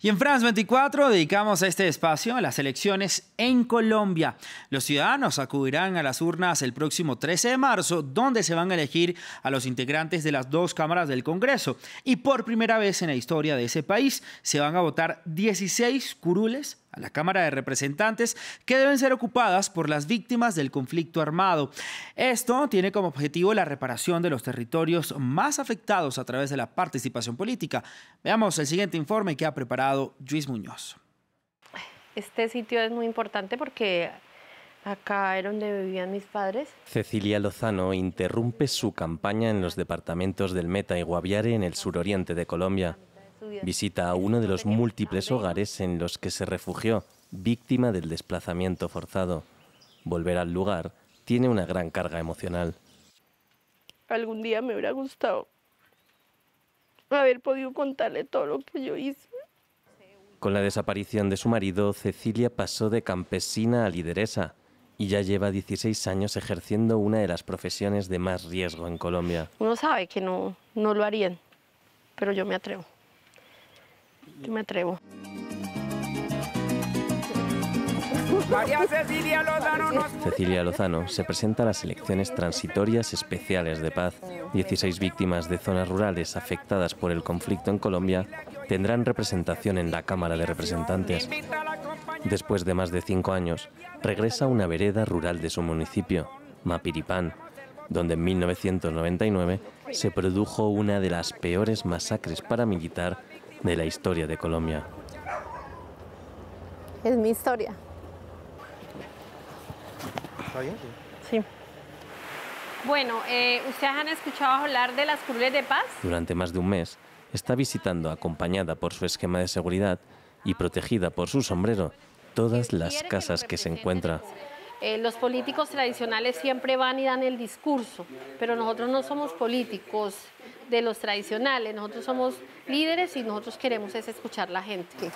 Y en France 24 dedicamos a este espacio a las elecciones en Colombia. Los ciudadanos acudirán a las urnas el próximo 13 de marzo, donde se van a elegir a los integrantes de las dos cámaras del Congreso. Y por primera vez en la historia de ese país se van a votar 16 curules a la Cámara de Representantes que deben ser ocupadas por las víctimas del conflicto armado. Esto tiene como objetivo la reparación de los territorios más afectados a través de la participación política. Veamos el siguiente informe que ha preparado Luis Muñoz. Este sitio es muy importante porque acá era donde vivían mis padres. Cecilia Lozano interrumpe su campaña en los departamentos del Meta y Guaviare en el suroriente de Colombia. Visita a uno de los múltiples hogares en los que se refugió, víctima del desplazamiento forzado. Volver al lugar tiene una gran carga emocional. Algún día me hubiera gustado haber podido contarle todo lo que yo hice. Con la desaparición de su marido, Cecilia pasó de campesina a lideresa y ya lleva 16 años ejerciendo una de las profesiones de más riesgo en Colombia. Uno sabe que no lo harían, pero yo me atrevo. Yo me atrevo. Cecilia Lozano se presenta a las elecciones transitorias especiales de paz. 16 víctimas de zonas rurales afectadas por el conflicto en Colombia tendrán representación en la Cámara de Representantes. Después de más de 5 años, regresa a una vereda rural de su municipio, Mapiripán, donde en 1999 se produjo una de las peores masacres paramilitar de la historia de Colombia. Es mi historia. ¿Está bien? Sí. Bueno, ¿ustedes han escuchado hablar de las curules de paz? Durante más de un mes, está visitando, acompañada por su esquema de seguridad y protegida por su sombrero, todas las casas que se encuentra. Los políticos tradicionales siempre van y dan el discurso, pero nosotros no somos políticos de los tradicionales, nosotros somos líderes y nosotros queremos es escuchar a la gente.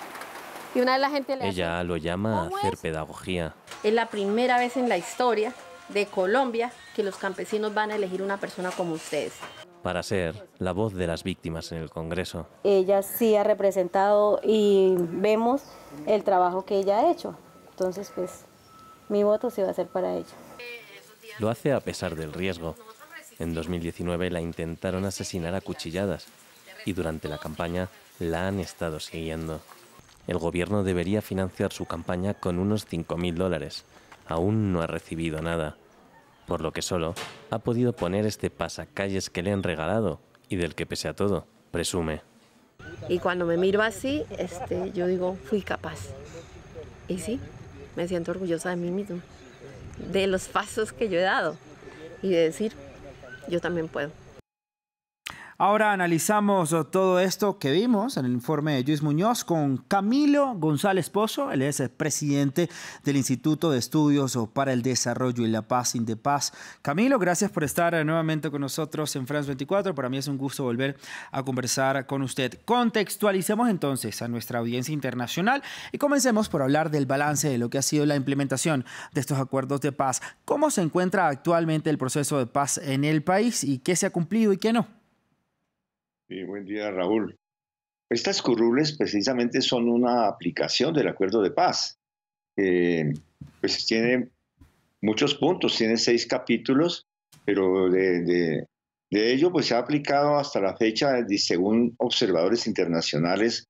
Y una vez la gente le Ella lo llama a hacer pedagogía. Es la primera vez en la historia de Colombia que los campesinos van a elegir una persona como ustedes. Para ser la voz de las víctimas en el Congreso. Ella sí ha representado y vemos el trabajo que ella ha hecho. Entonces, pues, mi voto sí va a ser para ella. Lo hace a pesar del riesgo. En 2019 la intentaron asesinar a cuchilladas y durante la campaña la han estado siguiendo. El gobierno debería financiar su campaña con unos $5.000. Aún no ha recibido nada, por lo que solo ha podido poner este pasacalles que le han regalado y del que, pese a todo, presume. Y cuando me miro así, yo digo, fui capaz. Y sí, me siento orgullosa de mí misma, de los pasos que yo he dado y de decir, yo también puedo. Ahora analizamos todo esto que vimos en el informe de Luis Muñoz con Camilo González Pozo. Él es el presidente del Instituto de Estudios para el Desarrollo y la Paz, INDEPAZ. Camilo, gracias por estar nuevamente con nosotros en France 24. Para mí es un gusto volver a conversar con usted. Contextualicemos entonces a nuestra audiencia internacional y comencemos por hablar del balance de lo que ha sido la implementación de estos acuerdos de paz. ¿Cómo se encuentra actualmente el proceso de paz en el país y qué se ha cumplido y qué no? Sí, buen día, Raúl. Estas curules precisamente son una aplicación del acuerdo de paz. Pues tiene muchos puntos, tiene 6 capítulos, pero de ello pues se ha aplicado hasta la fecha, según observadores internacionales,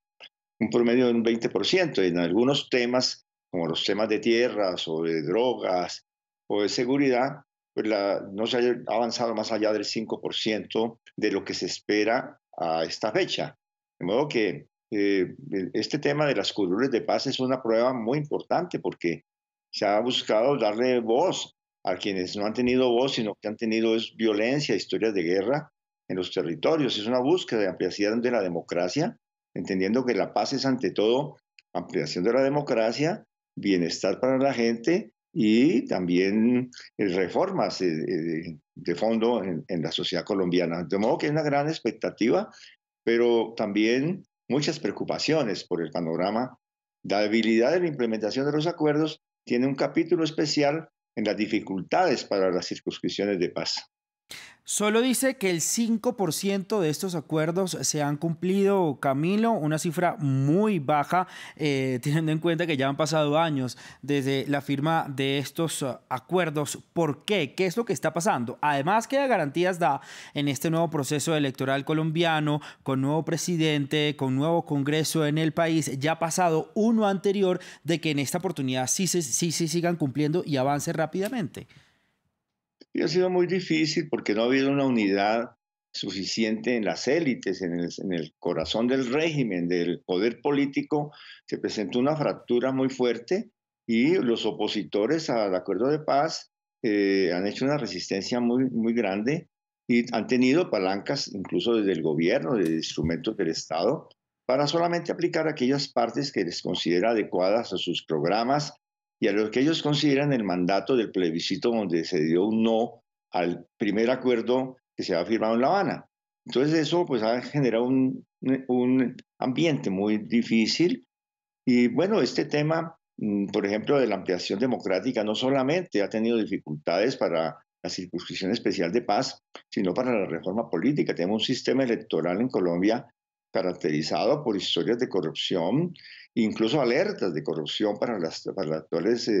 un promedio de un 20%. En algunos temas, como los temas de tierras o de drogas o de seguridad, pues no se ha avanzado más allá del 5% de lo que se espera a esta fecha. De modo que este tema de las curules de paz es una prueba muy importante porque se ha buscado darle voz a quienes no han tenido voz, sino que han tenido violencia, historias de guerra en los territorios. Es una búsqueda de ampliación de la democracia, entendiendo que la paz es ante todo ampliación de la democracia, bienestar para la gente y también reformas de fondo en la sociedad colombiana. De modo que hay una gran expectativa, pero también muchas preocupaciones por el panorama. La debilidad de la implementación de los acuerdos tiene un capítulo especial en las dificultades para las circunscripciones de paz. Solo dice que el 5% de estos acuerdos se han cumplido, Camilo, una cifra muy baja, teniendo en cuenta que ya han pasado años desde la firma de estos acuerdos. ¿Por qué? ¿Qué es lo que está pasando? Además, ¿qué garantías da en este nuevo proceso electoral colombiano, con nuevo presidente, con nuevo Congreso en el país, ya pasado uno anterior, de que en esta oportunidad sí se sigan cumpliendo y avance rápidamente? Y ha sido muy difícil porque no ha habido una unidad suficiente en las élites, en el corazón del régimen, del poder político. Se presentó una fractura muy fuerte y los opositores al acuerdo de paz han hecho una resistencia muy grande y han tenido palancas incluso desde el gobierno, de instrumentos del Estado, para solamente aplicar aquellas partes que les considera adecuadas a sus programas y a lo que ellos consideran el mandato del plebiscito donde se dio un no al primer acuerdo que se había firmado en La Habana. Entonces eso pues ha generado un ambiente muy difícil y bueno, este tema, por ejemplo, de la ampliación democrática no solamente ha tenido dificultades para la circunscripción especial de paz, sino para la reforma política. Tenemos un sistema electoral en Colombia caracterizado por historias de corrupción, incluso alertas de corrupción para las actuales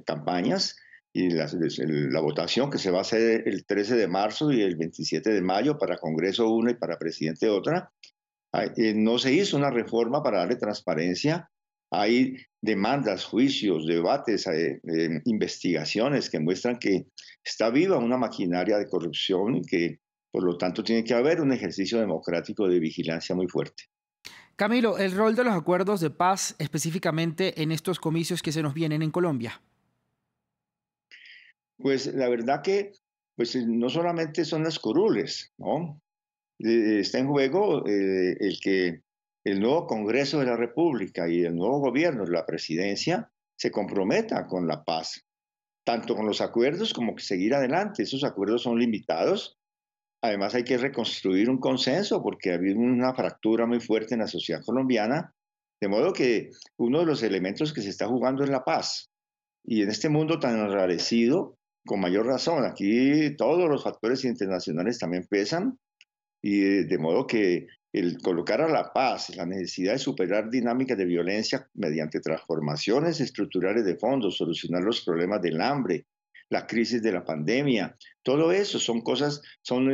campañas y la votación que se va a hacer el 13 de marzo y el 27 de mayo para Congreso una y para presidente otra. No se hizo una reforma para darle transparencia. Hay demandas, juicios, debates, investigaciones que muestran que está viva una maquinaria de corrupción y que por lo tanto tiene que haber un ejercicio democrático de vigilancia muy fuerte. Camilo, el rol de los acuerdos de paz específicamente en estos comicios que se nos vienen en Colombia. Pues la verdad que pues, no solamente son las curules, ¿no? Está en juego el que el nuevo Congreso de la República y el nuevo gobierno, la presidencia, se comprometa con la paz, tanto con los acuerdos como que seguir adelante. Esos acuerdos son limitados. Además hay que reconstruir un consenso porque ha habido una fractura muy fuerte en la sociedad colombiana, de modo que uno de los elementos que se está jugando es la paz. Y en este mundo tan enrarecido, con mayor razón, aquí todos los factores internacionales también pesan, y de modo que el colocar a la paz, la necesidad de superar dinámicas de violencia mediante transformaciones estructurales de fondo, solucionar los problemas del hambre, la crisis de la pandemia, todo eso son cosas, son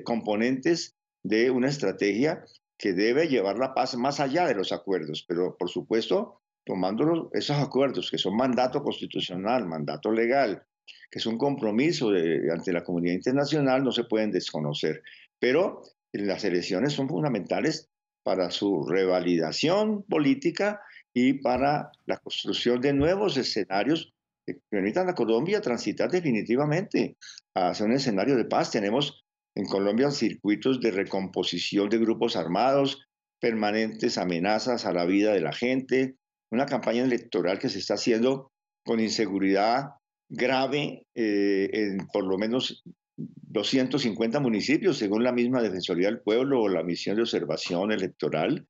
componentes de una estrategia que debe llevar la paz más allá de los acuerdos, pero por supuesto tomando esos acuerdos que son mandato constitucional, mandato legal, que es un compromiso ante la comunidad internacional, no se pueden desconocer. Pero las elecciones son fundamentales para su revalidación política y para la construcción de nuevos escenarios que permitan a Colombia transitar definitivamente hacia un escenario de paz. Tenemos en Colombia circuitos de recomposición de grupos armados, permanentes amenazas a la vida de la gente, una campaña electoral que se está haciendo con inseguridad grave en por lo menos 250 municipios, según la misma Defensoría del Pueblo o la misión de observación electoral,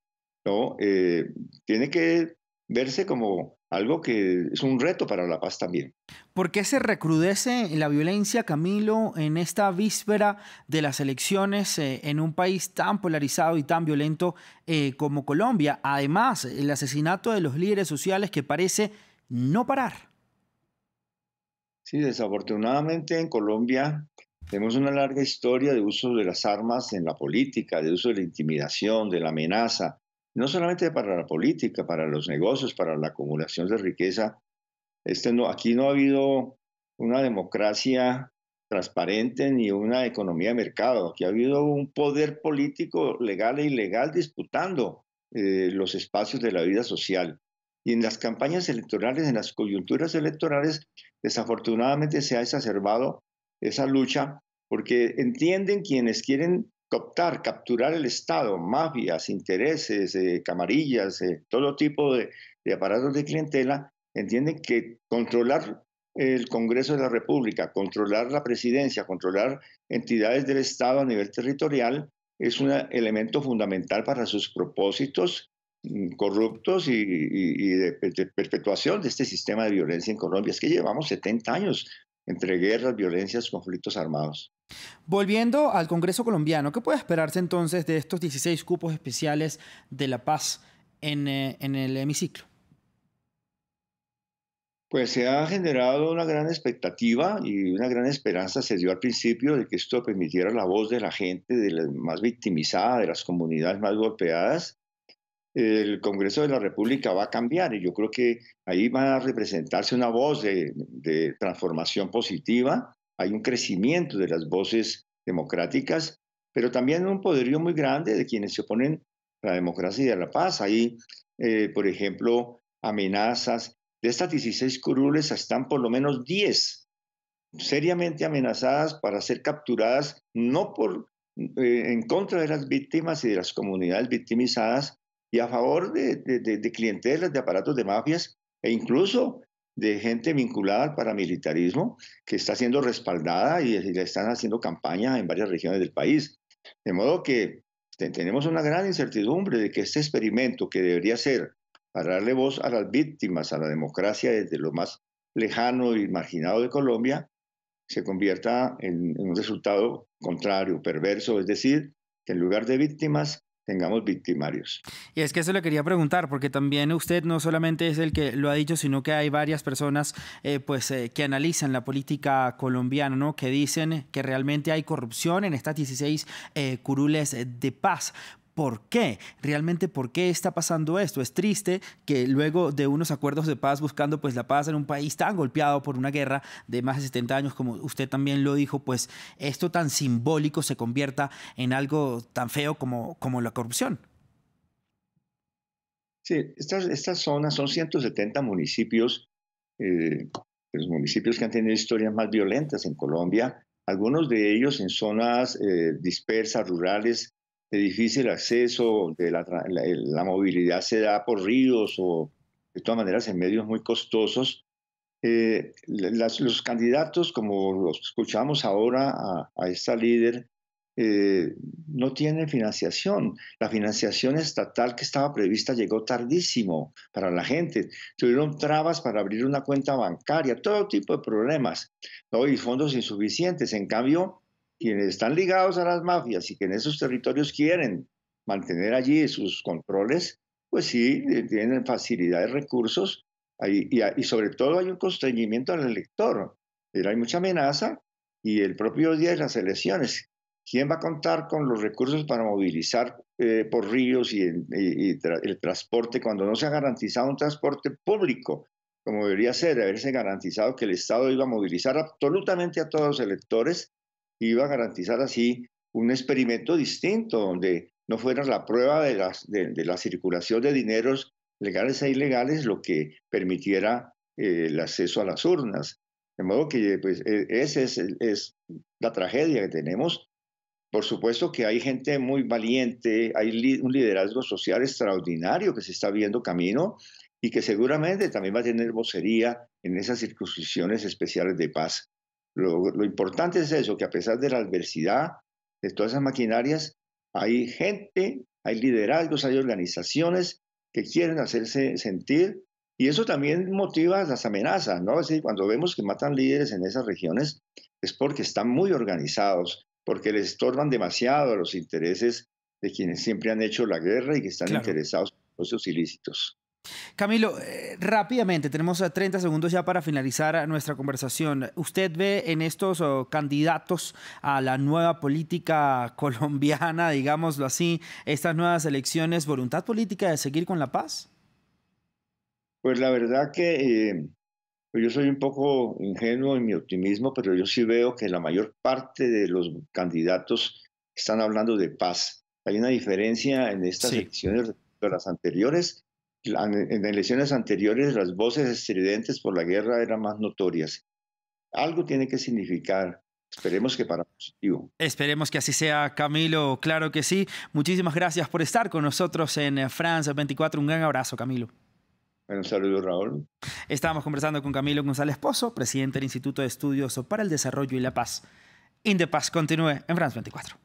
¿no? Tiene que verse como algo que es un reto para la paz también. ¿Por qué se recrudece la violencia, Camilo, en esta víspera de las elecciones en un país tan polarizado y tan violento como Colombia? Además, el asesinato de los líderes sociales que parece no parar. Sí, desafortunadamente en Colombia tenemos una larga historia de uso de las armas en la política, de uso de la intimidación, de la amenaza, no solamente para la política, para los negocios, para la acumulación de riqueza. Aquí no ha habido una democracia transparente ni una economía de mercado. Aquí ha habido un poder político legal e ilegal disputando los espacios de la vida social. Y en las campañas electorales, en las coyunturas electorales, desafortunadamente se ha exacerbado esa lucha porque entienden quienes quieren cooptar, capturar el Estado, mafias, intereses, camarillas, todo tipo de aparatos de clientela, entienden que controlar el Congreso de la República, controlar la presidencia, controlar entidades del Estado a nivel territorial es un elemento fundamental para sus propósitos corruptos y de perpetuación de este sistema de violencia en Colombia. Es que llevamos 70 años entre guerras, violencias, conflictos armados. Volviendo al Congreso colombiano, ¿qué puede esperarse entonces de estos 16 cupos especiales de la paz en el hemiciclo? Pues se ha generado una gran expectativa y una gran esperanza se dio al principio de que esto permitiera la voz de la gente, de la más victimizada, de las comunidades más golpeadas. El Congreso de la República va a cambiar y yo creo que ahí va a representarse una voz de transformación positiva. Hay un crecimiento de las voces democráticas, pero también un poderío muy grande de quienes se oponen a la democracia y a la paz. Hay, por ejemplo, amenazas. De estas 16 curules están por lo menos 10 seriamente amenazadas para ser capturadas, no por en contra de las víctimas y de las comunidades victimizadas y a favor de clientelas, de aparatos de mafias e incluso de gente vinculada al paramilitarismo que está siendo respaldada y le están haciendo campaña en varias regiones del país. De modo que tenemos una gran incertidumbre de que este experimento, que debería ser para darle voz a las víctimas, a la democracia desde lo más lejano y marginado de Colombia, se convierta en un resultado contrario, perverso, es decir, que en lugar de víctimas tengamos victimarios. Y es que eso le quería preguntar, porque también usted no solamente es el que lo ha dicho, sino que hay varias personas que analizan la política colombiana, ¿no? Que dicen que realmente hay corrupción en estas 16 curules de paz. ¿Por qué? Realmente, ¿por qué está pasando esto? Es triste que luego de unos acuerdos de paz buscando pues la paz en un país tan golpeado por una guerra de más de 70 años, como usted también lo dijo, pues esto tan simbólico se convierta en algo tan feo como la corrupción. Sí, estas zonas son 170 municipios, los municipios que han tenido historias más violentas en Colombia, algunos de ellos en zonas dispersas, rurales, de difícil acceso, la movilidad se da por ríos o de todas maneras en medios muy costosos. Los candidatos, como los escuchamos ahora a esta líder, no tienen financiación. La financiación estatal que estaba prevista llegó tardísimo para la gente. Tuvieron trabas para abrir una cuenta bancaria, todo tipo de problemas, ¿no? Y fondos insuficientes. En cambio, quienes están ligados a las mafias y que en esos territorios quieren mantener allí sus controles, pues sí, tienen facilidad de recursos y sobre todo hay un constreñimiento al elector. Hay mucha amenaza y el propio día de las elecciones, ¿quién va a contar con los recursos para movilizar por ríos y el transporte cuando no se ha garantizado un transporte público? Como debería ser, haberse garantizado que el Estado iba a movilizar absolutamente a todos los electores, iba a garantizar así un experimento distinto, donde no fuera la prueba de la circulación de dineros legales e ilegales lo que permitiera el acceso a las urnas. De modo que pues, esa es la tragedia que tenemos. Por supuesto que hay gente muy valiente, hay un liderazgo social extraordinario que se está viendo camino y que seguramente también va a tener vocería en esas circunscripciones especiales de paz. Lo importante es eso, que a pesar de la adversidad, de todas esas maquinarias, hay gente, hay liderazgos, hay organizaciones que quieren hacerse sentir y eso también motiva las amenazas, ¿no? Es decir, cuando vemos que matan líderes en esas regiones es porque están muy organizados, porque les estorban demasiado a los intereses de quienes siempre han hecho la guerra y que están interesados en negocios ilícitos. Camilo, rápidamente, tenemos 30 segundos ya para finalizar nuestra conversación. ¿Usted ve en estos candidatos a la nueva política colombiana, digámoslo así, estas nuevas elecciones, voluntad política de seguir con la paz? Pues la verdad que yo soy un poco ingenuo en mi optimismo, pero yo sí veo que la mayor parte de los candidatos están hablando de paz. Hay una diferencia en estas elecciones respecto a las anteriores. En elecciones anteriores las voces estridentes por la guerra eran más notorias. Algo tiene que significar. Esperemos que para positivo. Esperemos que así sea, Camilo. Claro que sí. Muchísimas gracias por estar con nosotros en France 24. Un gran abrazo, Camilo. Un saludo, Raúl. Estamos conversando con Camilo González Pozo, presidente del Instituto de Estudios para el Desarrollo y la Paz. Indepaz continúe en France 24.